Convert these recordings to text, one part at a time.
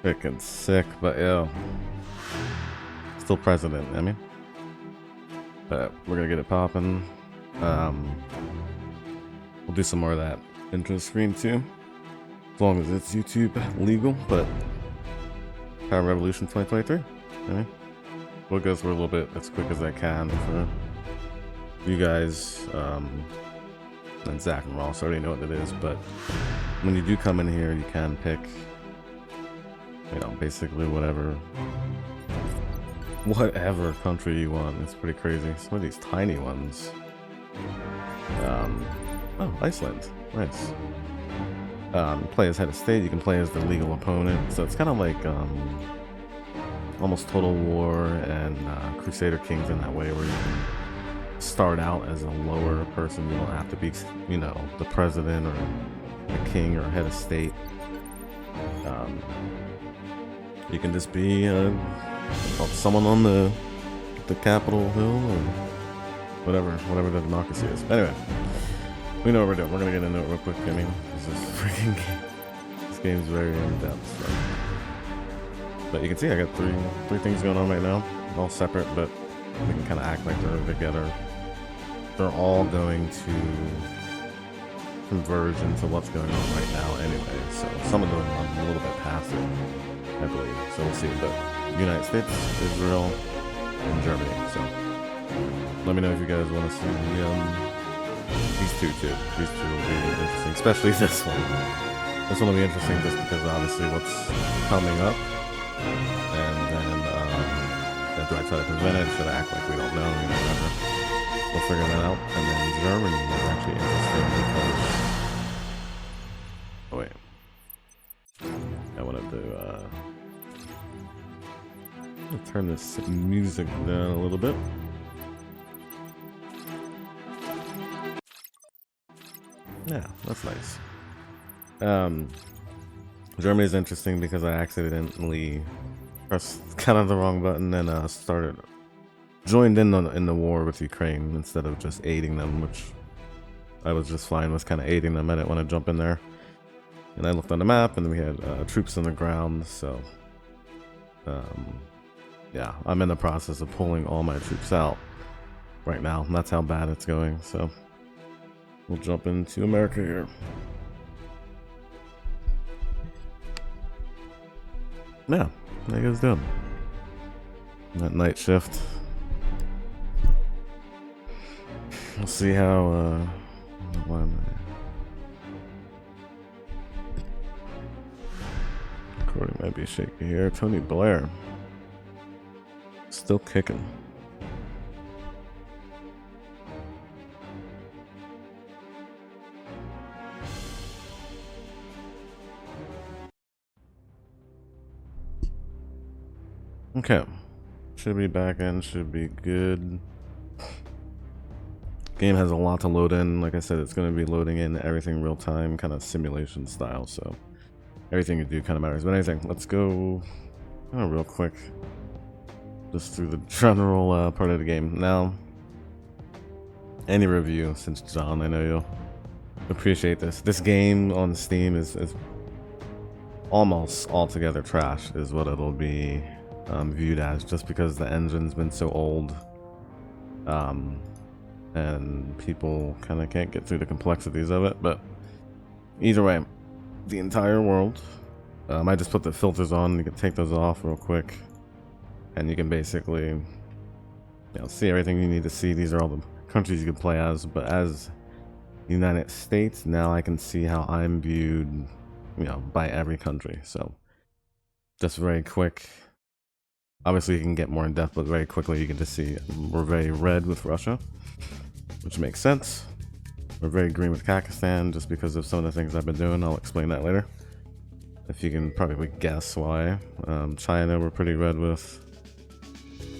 Freaking sick, but yo, still president. I mean, but we're gonna get it popping. We'll do some more of that intro screen too, as long as it's YouTube legal. But Power Revolution 2023. I mean, we'll go through a little bit as quick as I can for you guys. And Zach and Ross already know what it is, but when you do come in here, you can pick, you know, basically whatever country you want. It's pretty crazy. Some of these tiny ones. Oh, Iceland. Nice. Play as head of state. You can play as the legal opponent. So it's kind of like almost Total War and Crusader Kings in that way, where you can start out as a lower person. You don't have to be, you know, the president or the king or head of state. You can just be someone on the Capitol Hill or whatever the democracy is. Anyway, we know what we're doing. We're gonna get into it real quick. I mean, this is freaking game. This game's very in depth. So. But you can see I got three things going on right now, all separate, but we can kind of act like they're together. They're all going to converge into what's going on right now anyway. So some of them I'm a little bit past it, I believe. So we'll see. But United States, Israel, and Germany. So let me know if you guys want to see these two too. These two will be interesting, especially this one. This one will be interesting just because obviously what's coming up. And then do I try to prevent it? Should I act like we don't know? You know, whatever. We'll figure that out. And then Germany is actually interesting because... Oh wait. I wanted to turn this music down a little bit. Yeah, that's nice. Germany is interesting because I accidentally pressed kind of the wrong button and joined in the war with Ukraine instead of just aiding them, which I was just fine with kind of aiding them. I didn't want to jump in there. And I looked on the map and we had troops on the ground, so yeah, I'm in the process of pulling all my troops out right now. And that's how bad it's going, so we'll jump into America here. Yeah, how you guys doing? That night shift. We'll see how why am I recording might be shaky here. Tony Blair still kicking. Okay, should be back in, should be good. Game has a lot to load in. Like I said, it's going to be loading in everything real time, kind of simulation style, so everything you do kind of matters. But anything, let's go real quick just through the general part of the game. Now, any review since John, I know you'll appreciate this. This game on Steam is almost altogether trash, is what it'll be viewed as, just because the engine's been so old, and people kind of can't get through the complexities of it. But either way, the entire world, I just put the filters on. You can take those off real quick and you can basically, you know, see everything you need to see. These are all the countries you can play as, but as United States, now I can see how I'm viewed, you know, by every country. So just very quick. Obviously you can get more in depth, but very quickly you can just see we're very red with Russia, which makes sense. We're very green with Pakistan just because of some of the things I've been doing. I'll explain that later. If you can probably guess why. China we're pretty red with.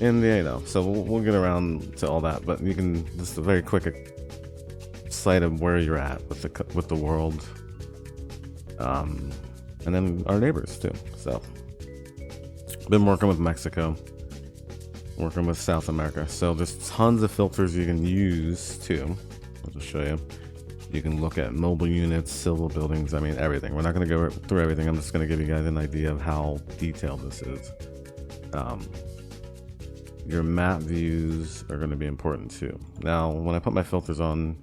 India, you know. So we'll get around to all that, but you can just a very quick sight of where you're at with the world, and then our neighbors too. So been working with Mexico, working with South America. So there's tons of filters you can use too. I'll just show you. You can look at mobile units, civil buildings, I mean everything. We're not going to go through everything. I'm just going to give you guys an idea of how detailed this is. Your map views are going to be important too. Now, when I put my filters on,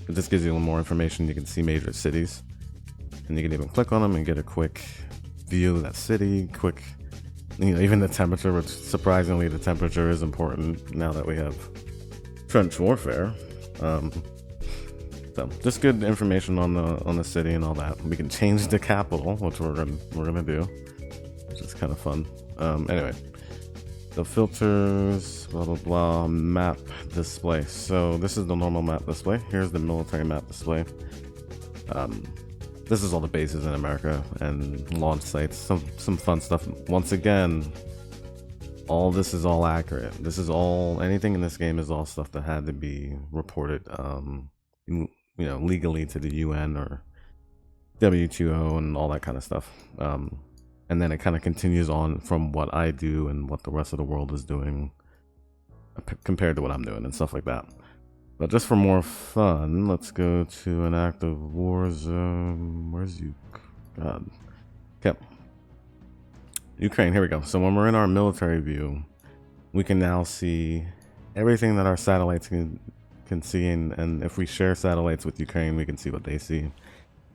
it just gives you a little more information. You can see major cities, and you can even click on them and get a quick view of that city, quick, you know, even the temperature, which surprisingly the temperature is important now that we have trench warfare. So just good information on the city and all that. We can change the capital, which we're gonna do, which is kind of fun. Anyway, the filters, blah blah blah, map display. So this is the normal map display. Here's the military map display. This is all the bases in America and launch sites. Some fun stuff. Once again, all this is all accurate. This is all, anything in this game is all stuff that had to be reported, you know, legally to the UN or WTO and all that kind of stuff. And then it kind of continues on from what I do and what the rest of the world is doing compared to what I'm doing and stuff like that. But just for more fun, let's go to an active war zone. Where's you? God. Okay. Ukraine, here we go. So when we're in our military view, we can now see everything that our satellites can see, and if we share satellites with Ukraine, we can see what they see.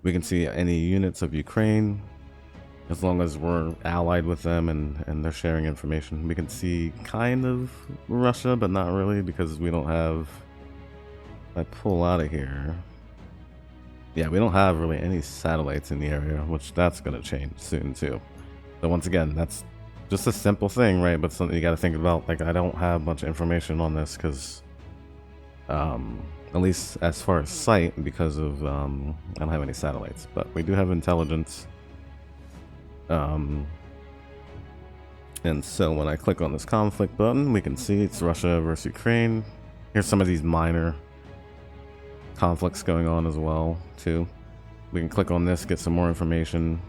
We can see any units of Ukraine, as long as we're allied with them and they're sharing information. We can see kind of Russia, but not really, because we don't have, if I pull out of here, yeah, we don't have really any satellites in the area, which that's going to change soon too. So once again, that's just a simple thing, right? But something you got to think about. Like, I don't have much information on this because, at least as far as sight, because of I don't have any satellites. But we do have intelligence. And so when I click on this conflict button, we can see it's Russia versus Ukraine. Here's some of these minor conflicts going on as well too. We can click on this, get some more information.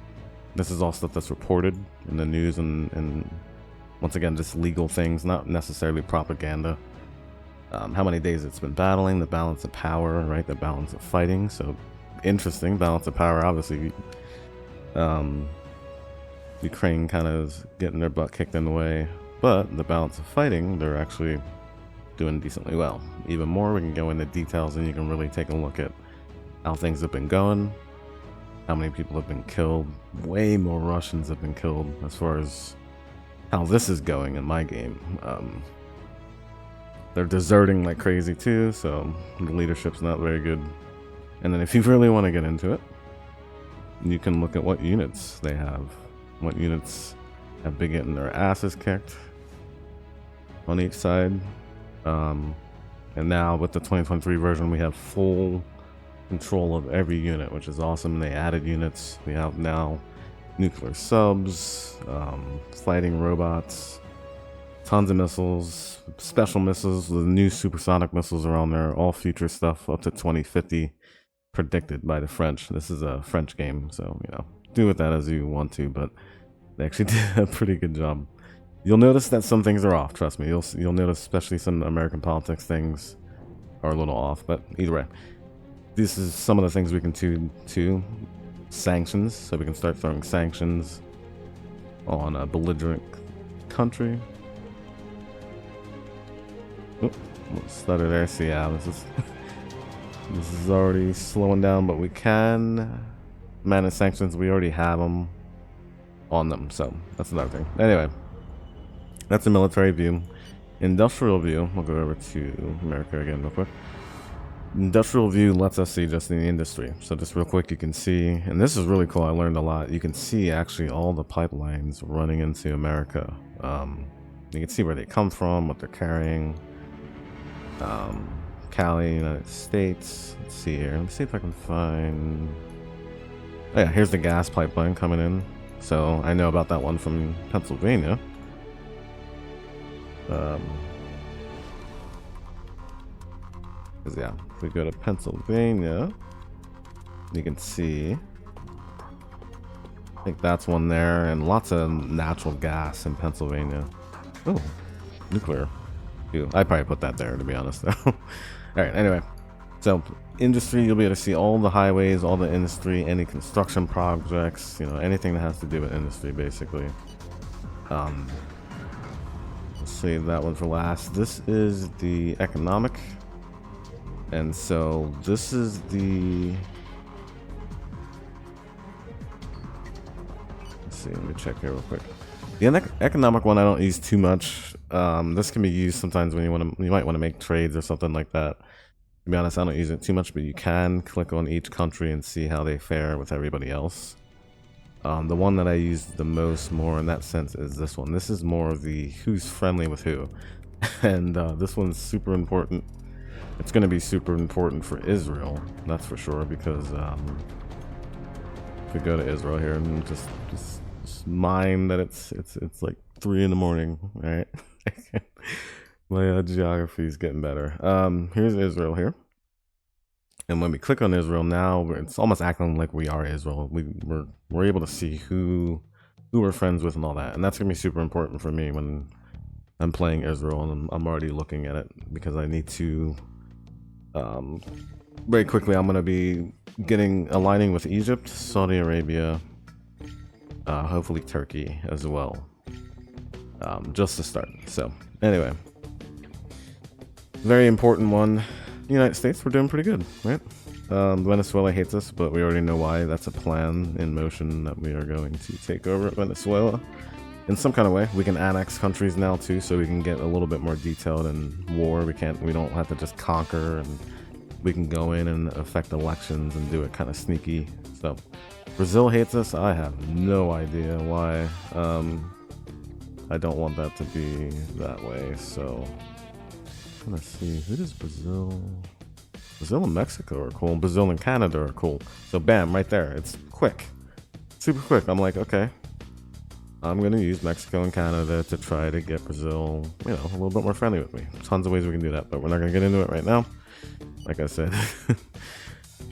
This is all stuff that's reported in the news, and once again, just legal things, not necessarily propaganda. How many days it's been battling, the balance of power, right? The balance of fighting. So interesting, balance of power. Obviously, Ukraine kind of is getting their butt kicked in the way, but the balance of fighting, they're actually doing decently well. Even more, we can go into details, and you can really take a look at how things have been going. How many people have been killed. Way more Russians have been killed as far as how this is going in my game. They're deserting like crazy too, so the leadership's not very good. And then if you really want to get into it, you can look at what units they have. What units have been getting their asses kicked on each side. And now with the 2023 version, we have full control of every unit, which is awesome. They added units. We have now nuclear subs, fighting robots, tons of missiles, special missiles. The new supersonic missiles are on there, all future stuff up to 2050 predicted by the French. This is a French game, so you know, do with that as you want to, but they actually did a pretty good job. You'll notice that some things are off, trust me. You'll notice especially some American politics things are a little off, but either way, this is some of the things we can do. Sanctions, so we can start throwing sanctions on a belligerent country. Oop, stutter there. See, yeah, this is already slowing down, but we can manage sanctions. We already have them on them, so that's another thing. Anyway, that's a military view. Industrial view, we'll go over to America again real quick. Industrial view lets us see just in the industry. So just real quick, you can see, and this is really cool, I learned a lot. You can see actually all the pipelines running into America. You can see where they come from, what they're carrying. Cali, United States. Let's see here. Let me see if I can find... Oh yeah, here's the gas pipeline coming in. So I know about that one from Pennsylvania. Because yeah, if we go to Pennsylvania, you can see, I think that's one there, and lots of natural gas in Pennsylvania. Oh, nuclear. I'd probably put that there, to be honest, though. Alright, anyway. So industry, you'll be able to see all the highways, all the industry, any construction projects, you know, anything that has to do with industry, basically. Let's save that one for last. This is the economic, and so this is the. Let's see. Let me check here real quick. The economic one I don't use too much. This can be used sometimes when you might want to make trades or something like that. To be honest, I don't use it too much, but you can click on each country and see how they fare with everybody else. The one that I use the most more in that sense is this one. This is more of the who's friendly with who. And this one's super important. It's going to be super important for Israel, that's for sure, because if we go to Israel here and just mind that it's like 3 in the morning, all right? My geography is getting better. Here's Israel here. And when we click on Israel now, it's almost acting like we are Israel. We're able to see who we're friends with and all that. And that's going to be super important for me when I'm playing Israel and I'm already looking at it, because I need to, very quickly, I'm going to be aligning with Egypt, Saudi Arabia, hopefully Turkey as well, just to start. So anyway, very important one. United States, we're doing pretty good, right? Venezuela hates us, but we already know why. That's a plan in motion that we are going to take over Venezuela in some kind of way. We can annex countries now too, so we can get a little bit more detailed in war. We don't have to just conquer, and we can go in and affect elections and do it kind of sneaky. So Brazil hates us. I have no idea why. I don't want that to be that way, so let's see, who does Brazil and Mexico are cool, Brazil and Canada are cool. So bam, right there, it's quick, super quick. I'm like, okay, I'm gonna use Mexico and Canada to try to get Brazil, you know, a little bit more friendly with me. Tons of ways we can do that, but we're not gonna get into it right now. Like I said,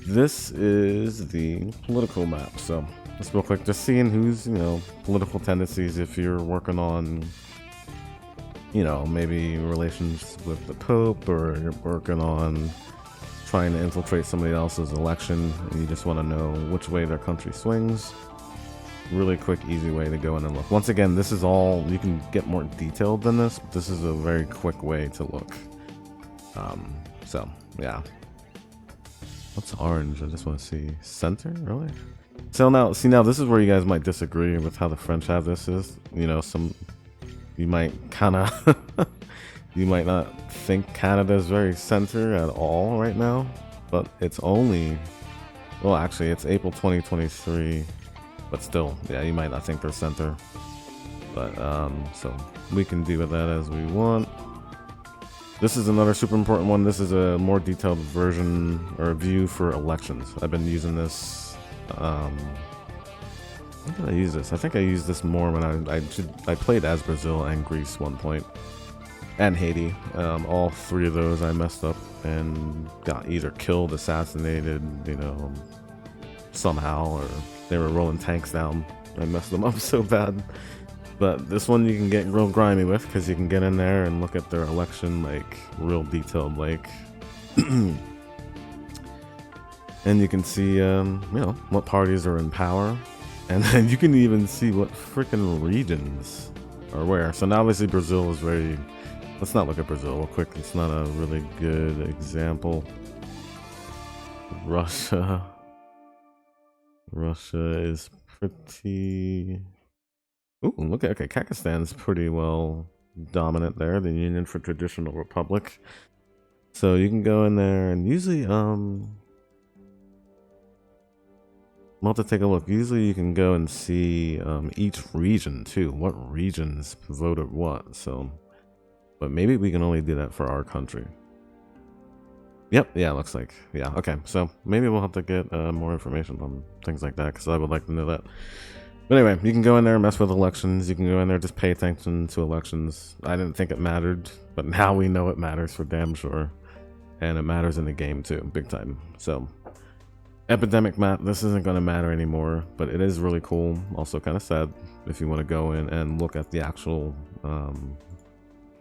this is the political map. So let's real quick, just seeing who's, you know, political tendencies. If you're working on, you know, maybe relations with the Pope, or you're working on trying to infiltrate somebody else's election and you just want to know which way their country swings. Really quick, easy way to go in and look. Once again, this is all, you can get more detailed than this, but this is a very quick way to look. So yeah. What's orange? I just want to see center, really? So now, see, now this is where you guys might disagree with how the French have this is. You know, you might kind of, you might not think Canada is very center at all right now, but it's only, well, actually, it's April 2023, but still, yeah, you might not think they're center. But, so we can do with that as we want. This is another super important one. This is a more detailed version or view for elections. I've been using this, when did I use this? I think I used this more when I played as Brazil and Greece one point, and Haiti. All 3 of those I messed up and got either killed, assassinated, you know, somehow, or they were rolling tanks down. I messed them up so bad. But this one you can get real grimy with, because you can get in there and look at their election, like real detailed, like, and you can see, you know, what parties are in power. And then you can even see what freaking regions are where. So now obviously Brazil is very, let's not look at Brazil real quick. It's not a really good example. Russia is pretty, ooh, look at, okay, Kazakhstan's pretty well dominant there. The Union for Traditional Republic. So you can go in there and usually, we'll have to take a look. Usually you can go and see each region too. What regions voted what. So, but maybe we can only do that for our country. Yep, yeah, looks like, yeah, okay. So maybe we'll have to get more information on things like that, because I would like to know that. But anyway, you can go in there and mess with elections. You can go in there, just pay attention to elections. I didn't think it mattered, but now we know it matters for damn sure. And it matters in the game too, big time. So, epidemic map, this isn't going to matter anymore, but it is really cool. Also kind of sad if you want to go in and look at the actual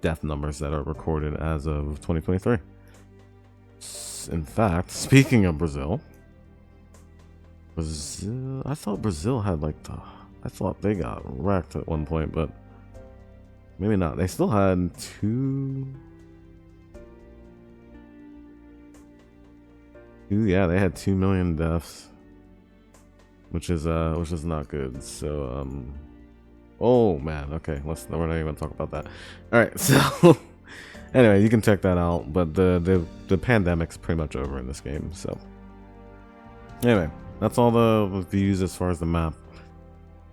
death numbers that are recorded as of 2023. in fact, speaking of Brazil, I thought Brazil had like I thought they got wrecked at one point, but maybe not. They still had yeah, they had 2 million deaths, which is not good. So oh man, okay, we're not even gonna talk about that. All right, so anyway, you can check that out. But the pandemic's pretty much over in this game. So anyway, that's all the views as far as the map.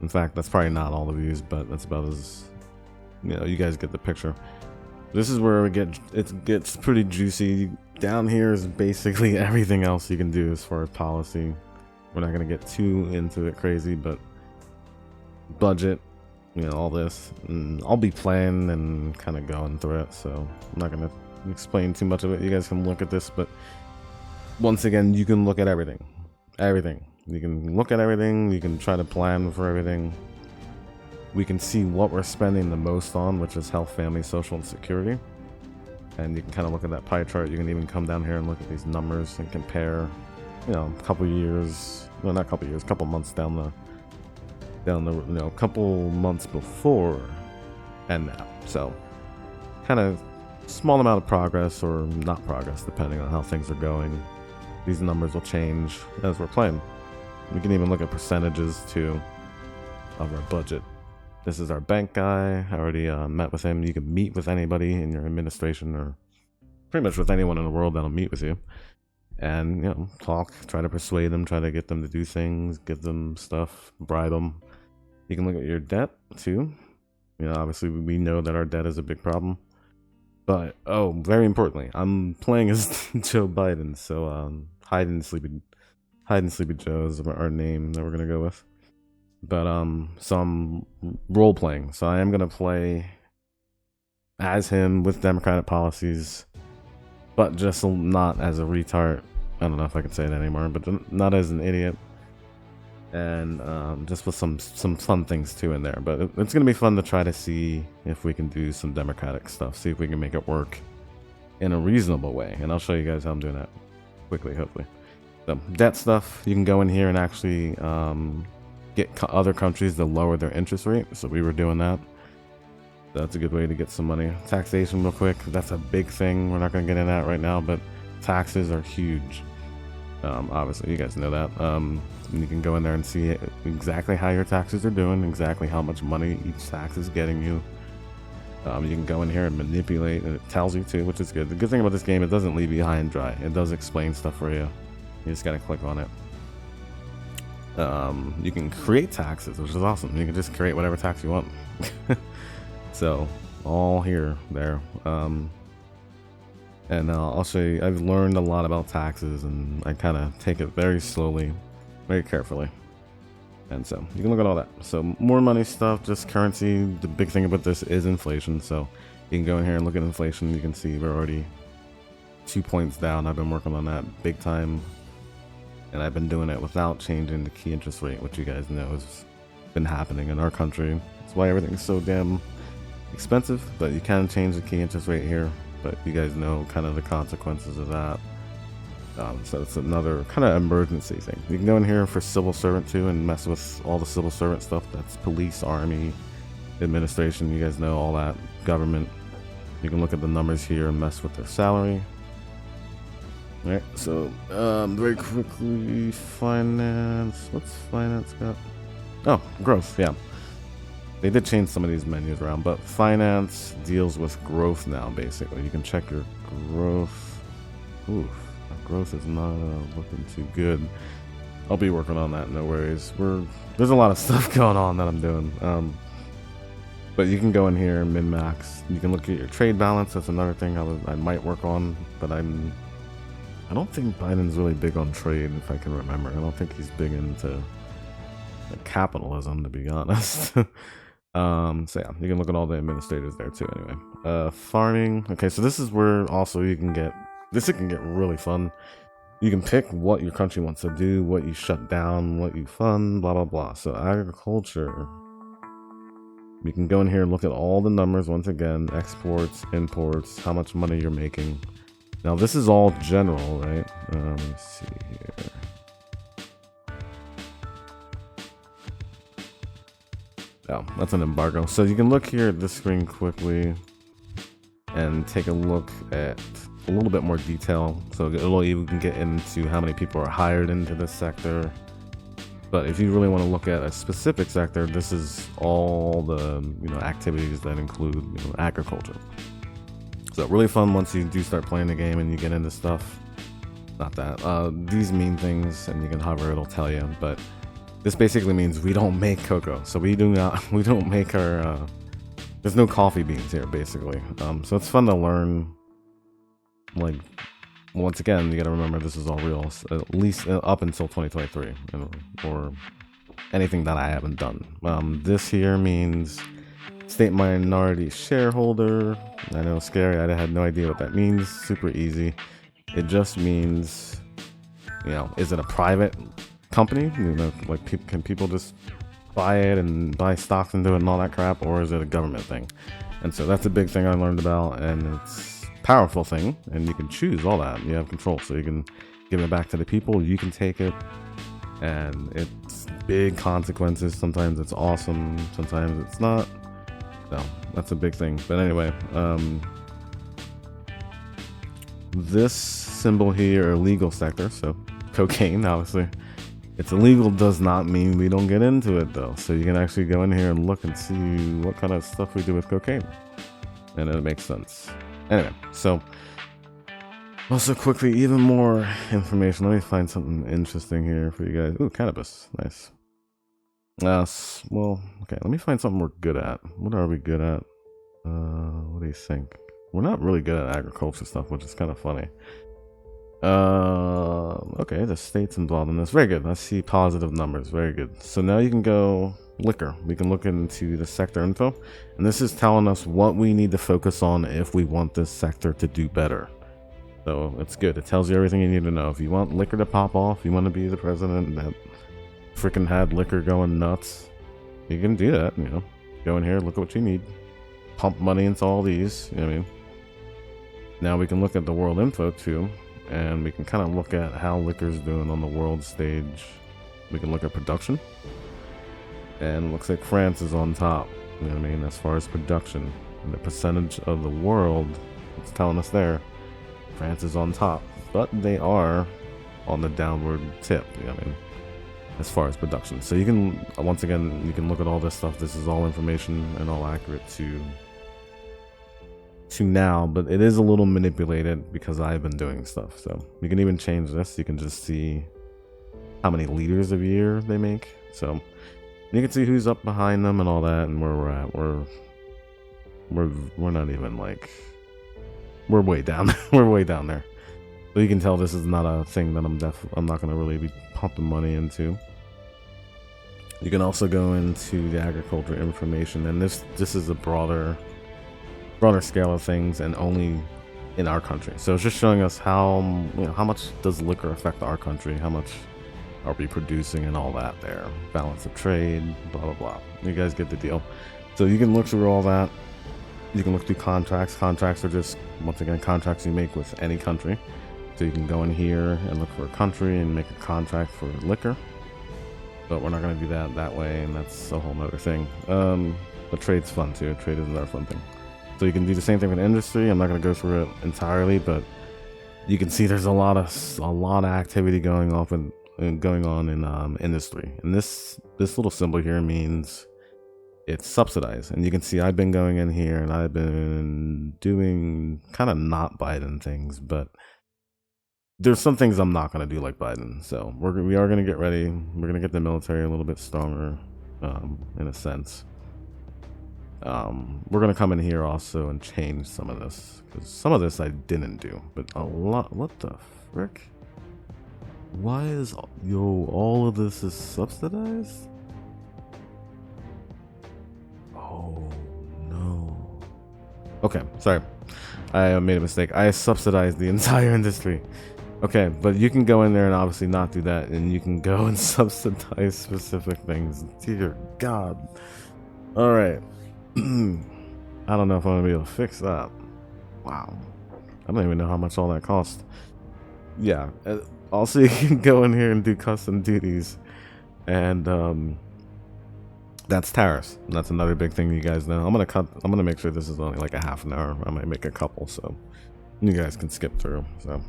In fact, that's probably not all the views, but that's about as, you guys get the picture. This is where it gets pretty juicy. Down here is basically everything else you can do as far as policy. We're not gonna get too into it crazy, but budget, all this. And I'll be playing and kind of going through it, so I'm not gonna explain too much of it. You guys can look at this, but once again, you can look at everything. You can look at everything. You can try to plan for everything. We can see what we're spending the most on, which is health, family, social, and security. And you can kind of look at that pie chart. You can even come down here and look at these numbers and compare, a couple years, well, not a couple years, a couple months down the, couple months before and now. So kind of small amount of progress or not progress, depending on how things are going. These numbers will change as we're playing. We can even look at percentages too of our budget. This is our bank guy. I already met with him. You can meet with anybody in your administration or pretty much with anyone in the world that'll meet with you. And, talk, try to persuade them, try to get them to do things, give them stuff, bribe them. You can look at your debt too. Obviously we know that our debt is a big problem. But, very importantly, I'm playing as Joe Biden, so Hide and Sleepy Joe is our name that we're gonna go with. But some role playing, so I am gonna play as him with Democratic policies, but just not as a retard. I don't know if I can say that anymore, but not as an idiot, and just with some fun things too in there. But it's gonna be fun to try to see if we can do some Democratic stuff, see if we can make it work in a reasonable way, and I'll show you guys how I'm doing that quickly, hopefully. So debt stuff, you can go in here and actually get other countries to lower their interest rate. So we were doing that. That's a good way to get some money. Taxation real quick, that's a big thing. We're not going to get into that right now, but taxes are huge. Obviously, you guys know that. You can go in there and see exactly how your taxes are doing, exactly how much money each tax is getting you. You can go in here and manipulate, and it tells you too, which is good. The good thing about this game, it doesn't leave you high and dry. It does explain stuff for you. You just got to click on it. You can create taxes, which is awesome. You can just create whatever tax you want. So all there. And I'll show you. I've learned a lot about taxes, and I kind of take it very slowly, very carefully. And so you can look at all that. So more money stuff, just currency. The big thing about this is inflation. So you can go in here and look at inflation. You can see we're already 2 points down. I've been working on that big time. And I've been doing it without changing the key interest rate, which you guys know has been happening in our country. That's why everything's so damn expensive, but you can change the key interest rate here. But you guys know kind of the consequences of that. So it's another kind of emergency thing. You can go in here for civil servant too and mess with all the civil servant stuff. That's police, army, administration. You guys know all that. Government. You can look at the numbers here and mess with their salary. Alright, so very quickly, finance. What's finance got? Oh, growth, yeah. They did change some of these menus around, but finance deals with growth now, basically. You can check your growth. Oof, growth is not looking too good. I'll be working on that, no worries. There's a lot of stuff going on that I'm doing. But you can go in here, min-max. You can look at your trade balance. That's another thing I might work on, but I don't think Biden's really big on trade, if I can remember. I don't think he's big into capitalism, to be honest. So yeah, you can look at all the administrators there too anyway. Farming. Okay, so this is where also you can get, this can get really fun. You can pick what your country wants to do, what you shut down, what you fund, blah, blah, blah. So agriculture. You can go in here and look at all the numbers once again, exports, imports, how much money you're making. Now this is all general, right? Let me see here. Oh, that's an embargo. So you can look here at this screen quickly and take a look at a little bit more detail. So it'll even get into how many people are hired into this sector. But if you really want to look at a specific sector, this is all the activities that include agriculture. So really fun once you do start playing the game and you get into stuff. Not that these mean things, and you can hover, it'll tell you. But this basically means we don't make cocoa, so we don't make our. There's no coffee beans here, basically. So it's fun to learn. Like, once again, you got to remember this is all real, at least up until 2023, or anything that I haven't done. This here means state minority shareholder. I know, scary. I had no idea what that means. Super easy. It just means, is it a private company? Like can people just buy it and buy stocks into it and all that crap, or is it a government thing? And so that's a big thing I learned about, and it's a powerful thing, and you can choose all that. You have control, so you can give it back to the people. You can take it, and it's big consequences. Sometimes it's awesome, sometimes it's not. So that's a big thing. But anyway, this symbol here, illegal sector, so cocaine, obviously. It's illegal does not mean we don't get into it, though. So you can actually go in here and look and see what kind of stuff we do with cocaine. And it makes sense. Anyway, so also quickly, even more information. Let me find something interesting here for you guys. Ooh, cannabis. Nice. Well, okay, let me find something we're good at. What are we good at? What do you think? We're not really good at agriculture stuff, which is kind of funny. Okay, the state's involved in this. Very good. I see positive numbers. Very good. So now you can go liquor. We can look into the sector info, and this is telling us what we need to focus on if we want this sector to do better. So it's good. It tells you everything you need to know. If you want liquor to pop off, you want to be the president that freaking had liquor going nuts, you can do that. Go in here, look at what you need, pump money into all these. You know what I mean? Now we can look at the world info too, and we can kind of look at how liquor's doing on the world stage. We can look at production, and it looks like France is on top. You know what I mean? As far as production, and the percentage of the world, it's telling us there, France is on top, but they are on the downward tip. You know what I mean? As far as production. So you can, once again, you can look at all this stuff. This is all information and all accurate to now, but it is a little manipulated because I've been doing stuff. So you can even change this. You can just see how many liters a year they make. So you can see who's up behind them and all that, and where we're at. We're not even like, we're way down. We're way down there. So you can tell this is not a thing that I'm not going to really be pumping money into. You can also go into the agriculture information, and this is a broader scale of things, and only in our country. So it's just showing us how much does liquor affect our country, how much are we producing, and all that there. Balance of trade, blah blah blah. You guys get the deal. So you can look through all that. You can look through contracts. Contracts are just, once again, contracts you make with any country. So you can go in here and look for a country and make a contract for liquor. But we're not going to do that way, and that's a whole nother thing. But trade's fun too. Trade is another fun thing. So you can do the same thing with industry. I'm not going to go through it entirely, but you can see there's a lot of activity going on in industry. And this little symbol here means it's subsidized. And you can see I've been going in here and I've been doing kind of not Biden things, but there's some things I'm not going to do like Biden. So we are going to get ready. We're going to get the military a little bit stronger, in a sense. We're going to come in here also and change some of this, because some of this I didn't do, but a lot. What the frick? Why is all of this is subsidized? Oh no. Okay, sorry. I made a mistake. I subsidized the entire industry. Okay, but you can go in there and obviously not do that, and you can go and subsidize specific things. Dear God. Alright. I don't know if I'm going to be able to fix that. Wow. I don't even know how much all that cost. Yeah, also you can go in here and do custom duties, and that's tariffs. That's another big thing you guys know. I'm gonna make sure this is only like a half an hour. I might make a couple, so you guys can skip through. So,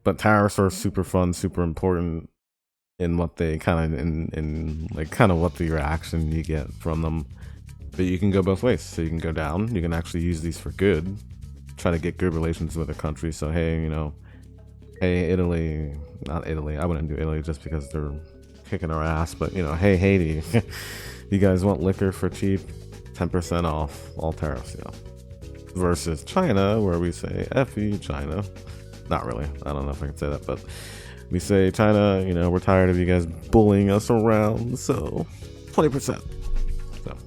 but tariffs are super fun, super important in what they kind of in like kind of what the reaction you get from them. But you can go both ways. So you can go down. You can actually use these for good. Try to get good relations with a country. So hey, you know, hey Italy, not Italy. I wouldn't do Italy just because they're kicking our ass. But you know, hey Haiti, you guys want liquor for cheap? 10% off all tariffs. You know. Versus China, where we say F you China. Not really. I don't know if I can say that, but we say China, you know, we're tired of you guys bullying us around, so 20%. So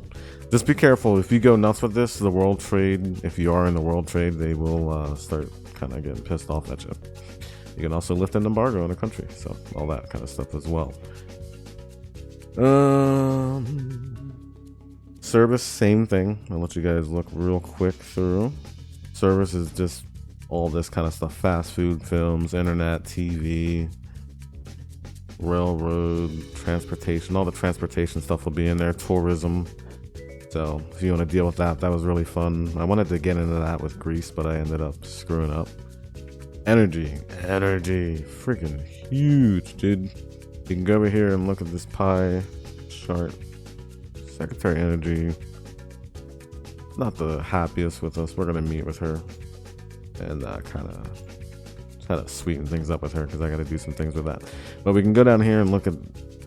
just be careful. If you go nuts with this, the world trade, if you are in the world trade, they will start kind of getting pissed off at you. You can also lift an embargo in a country, so all that kind of stuff as well. Service, same thing. I'll let you guys look real quick through. Service is just all this kind of stuff: fast food, films, internet, TV, railroad, transportation. All the transportation stuff will be in there. Tourism. So if you want to deal with that, that was really fun. I wanted to get into that with Greece, but I ended up screwing up. Energy, freaking huge, dude. You can go over here and look at this pie chart. Secretary Energy, not the happiest with us. We're gonna meet with her and kind of sweeten things up with her because I got to do some things with that. But we can go down here and look at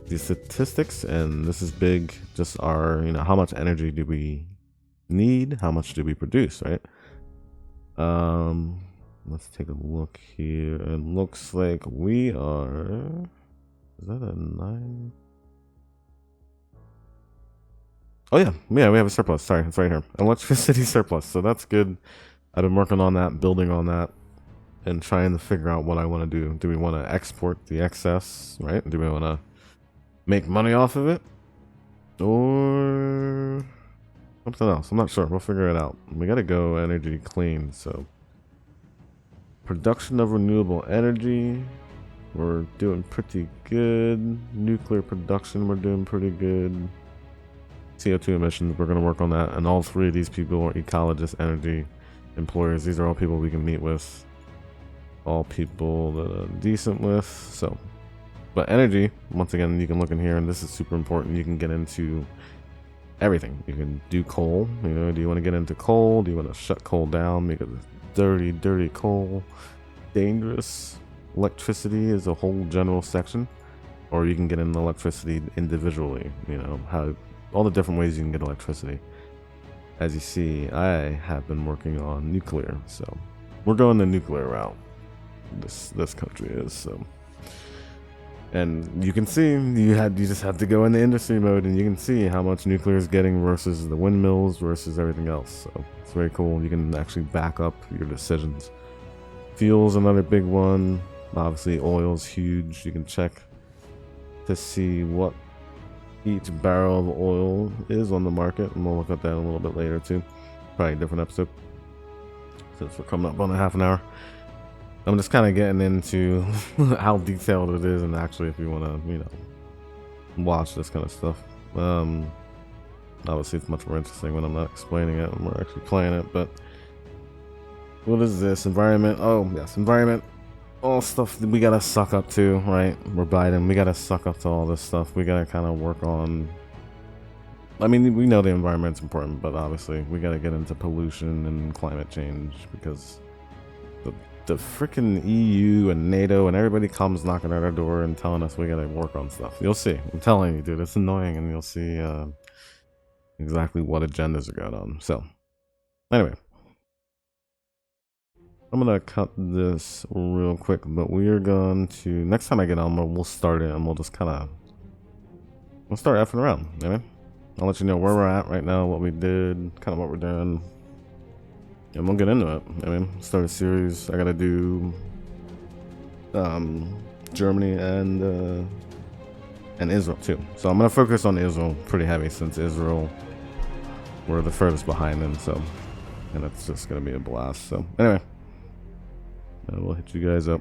the statistics, and this is big. Just our, you know, how much energy do we need? How much do we produce? Right. Let's take a look here. It looks like we are. Is that a 9? Oh yeah, we have a surplus. Sorry, it's right here. Electricity surplus. So that's good. I've been working on that, building on that, and trying to figure out what I want to do. Do we want to export the excess, right? Do we want to make money off of it? Or something else? I'm not sure. We'll figure it out. We got to go energy clean. So production of renewable energy, we're doing pretty good. Nuclear production, we're doing pretty good. CO2 emissions, we're going to work on that. And all three of these people are ecologists, energy employers. These are all people we can meet with, all people that are decent with. So, but energy, once again, you can look in here, and this is super important. You can get into everything. You can do coal. You know, do you want to get into coal? Do you want to shut coal down because it's dirty coal, dangerous? Electricity is a whole general section, or you can get into electricity individually. You know how. All the different ways you can get electricity. As you see, I have been working on nuclear, so we're going the nuclear route. This country is so, and you can see you just have to go into industry mode, and you can see how much nuclear is getting versus the windmills versus everything else. So it's very cool. You can actually back up your decisions. Fuel's another big one. Obviously, oil's huge. You can check to see what each barrel of oil is on the market, and we'll look at that a little bit later too. Probably a different episode since we're coming up on a half an hour. I'm just kind of getting into how detailed it is, and actually if you want to, you know, watch this kind of stuff. Obviously it's much more interesting when I'm not explaining it and we're actually playing it. But what is this? Environment. Oh yes, environment. All stuff that we gotta suck up to, right? We're Biden. We gotta suck up to all this stuff. We gotta kind of work on. I mean, we know the environment's important, but obviously we gotta get into pollution and climate change, because the freaking EU and NATO and everybody comes knocking at our door and telling us we gotta work on stuff. You'll see. I'm telling you, dude, it's annoying, and you'll see exactly what agendas are going on. So, anyway. I'm gonna cut this real quick, but we are going to, next time I get on, we'll start it, and we'll just start effing around. You know? I'll let you know where we're at right now, what we did, kind of what we're doing, and we'll get into it. I mean, start a series. I gotta do Germany and Israel too. So I'm gonna focus on Israel pretty heavy, since Israel, we're the furthest behind them. So and it's just gonna be a blast. So anyway, we'll hit you guys up.